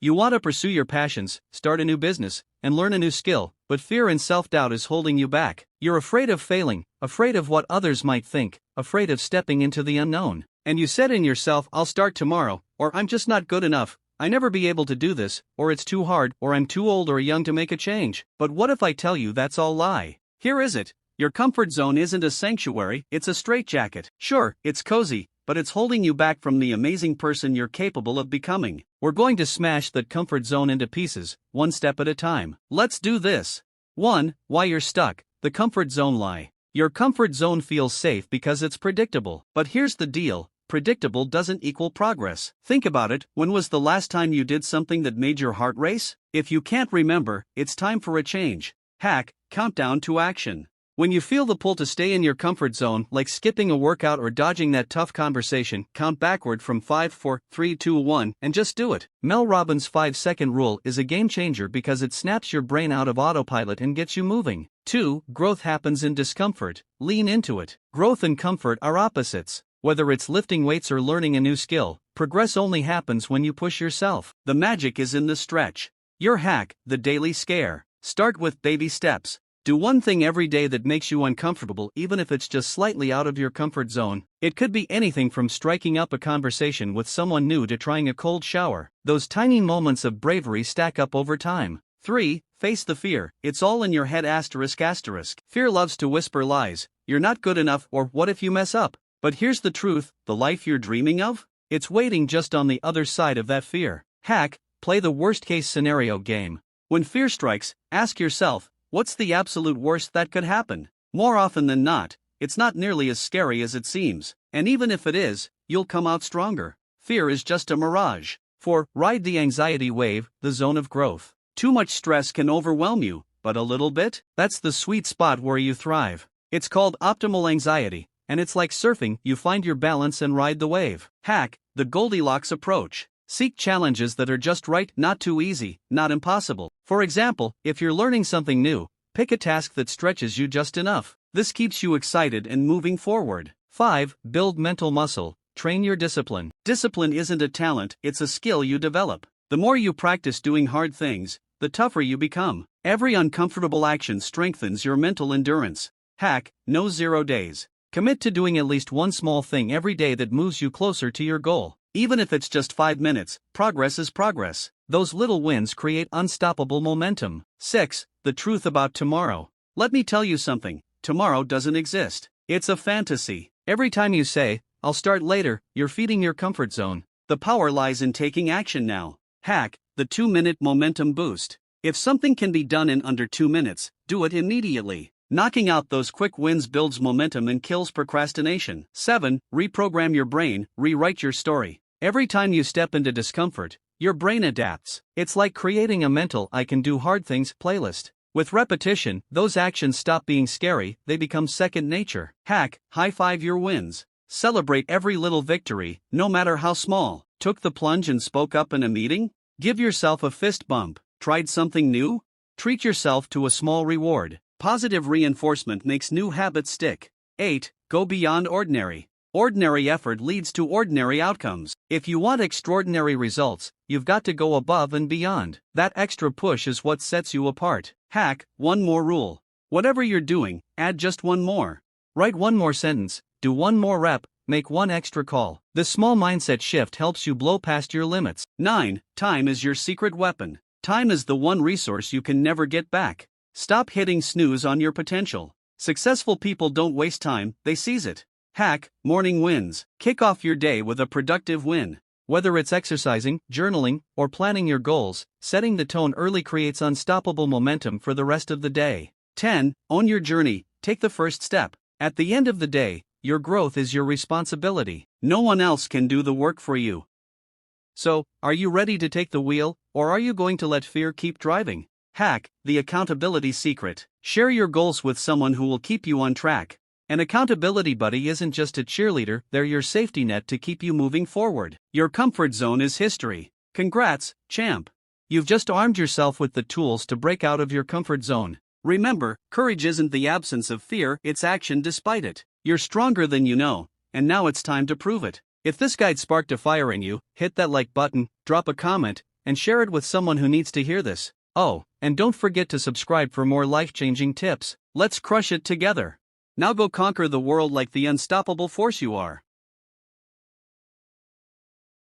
You want to pursue your passions, start a new business, and learn a new skill, but fear and self-doubt is holding you back. You're afraid of failing, afraid of what others might think, afraid of stepping into the unknown. And you said in yourself, I'll start tomorrow, or I'm just not good enough, I never be able to do this, or it's too hard, or I'm too old or young to make a change. But what if I tell you that's all lie? Here is it. Your comfort zone isn't a sanctuary, it's a straitjacket. Sure, it's cozy, but it's holding you back from the amazing person you're capable of becoming. We're going to smash that comfort zone into pieces, one step at a time. Let's do this. 1. Why you're stuck. The comfort zone lie. Your comfort zone feels safe because it's predictable. But here's the deal. Predictable doesn't equal progress. Think about it, when was the last time you did something that made your heart race? If you can't remember, it's time for a change. Hack, countdown to action. When you feel the pull to stay in your comfort zone, like skipping a workout or dodging that tough conversation, count backward from 5, 4, 3, 2, 1, and just do it. Mel Robbins' 5-second rule is a game changer because it snaps your brain out of autopilot and gets you moving. 2. Growth happens in discomfort. Lean into it. Growth and comfort are opposites. Whether it's lifting weights or learning a new skill, progress only happens when you push yourself. The magic is in the stretch. Your hack, the daily scare. Start with baby steps. Do one thing every day that makes you uncomfortable, even if it's just slightly out of your comfort zone. It could be anything from striking up a conversation with someone new to trying a cold shower. Those tiny moments of bravery stack up over time. 3. Face the fear. It's all in your head ***. Fear loves to whisper lies. You're not good enough, or what if you mess up? But here's the truth, the life you're dreaming of? It's waiting just on the other side of that fear. Hack, play the worst-case scenario game. When fear strikes, ask yourself, what's the absolute worst that could happen? More often than not, it's not nearly as scary as it seems, and even if it is, you'll come out stronger. Fear is just a mirage. 4. Ride the anxiety wave, the zone of growth. Too much stress can overwhelm you, but a little bit? That's the sweet spot where you thrive. It's called optimal anxiety. And it's like surfing, you find your balance and ride the wave. Hack, the Goldilocks approach. Seek challenges that are just right, not too easy, not impossible. For example, if you're learning something new, pick a task that stretches you just enough. This keeps you excited and moving forward. 5. Build mental muscle. Train your discipline. Discipline isn't a talent, it's a skill you develop. The more you practice doing hard things, the tougher you become. Every uncomfortable action strengthens your mental endurance. Hack, no 0 days. Commit to doing at least one small thing every day that moves you closer to your goal. Even if it's just 5 minutes, progress is progress. Those little wins create unstoppable momentum. 6. The truth about tomorrow. Let me tell you something, tomorrow doesn't exist. It's a fantasy. Every time you say, I'll start later, you're feeding your comfort zone. The power lies in taking action now. Hack, the 2-minute momentum boost. If something can be done in under 2 minutes, do it immediately. Knocking out those quick wins builds momentum and kills procrastination. 7. Reprogram your brain, rewrite your story. Every time you step into discomfort, your brain adapts. It's like creating a mental I can do hard things playlist. With repetition, those actions stop being scary, they become second nature. Hack, high-five your wins. Celebrate every little victory, no matter how small. Took the plunge and spoke up in a meeting? Give yourself a fist bump. Tried something new? Treat yourself to a small reward. Positive reinforcement makes new habits stick. 8. Go beyond ordinary. Ordinary effort leads to ordinary outcomes. If you want extraordinary results, you've got to go above and beyond. That extra push is what sets you apart. Hack, one more rule. Whatever you're doing, add just one more. Write one more sentence, do one more rep, make one extra call. This small mindset shift helps you blow past your limits. 9. Time is your secret weapon. Time is the one resource you can never get back. Stop hitting snooze on your potential. Successful people don't waste time, they seize it. Hack, morning wins. Kick off your day with a productive win. Whether it's exercising, journaling, or planning your goals, setting the tone early creates unstoppable momentum for the rest of the day. 10. Own your journey, take the first step. At the end of the day, your growth is your responsibility. No one else can do the work for you. So, are you ready to take the wheel, or are you going to let fear keep driving? Hack, the accountability secret. Share your goals with someone who will keep you on track. An accountability buddy isn't just a cheerleader, they're your safety net to keep you moving forward. Your comfort zone is history. Congrats, champ. You've just armed yourself with the tools to break out of your comfort zone. Remember, courage isn't the absence of fear, it's action despite it. You're stronger than you know, and now it's time to prove it. If this guide sparked a fire in you, hit that like button, drop a comment, and share it with someone who needs to hear this. Oh, and don't forget to subscribe for more life-changing tips. Let's crush it together. Now go conquer the world like the unstoppable force you are.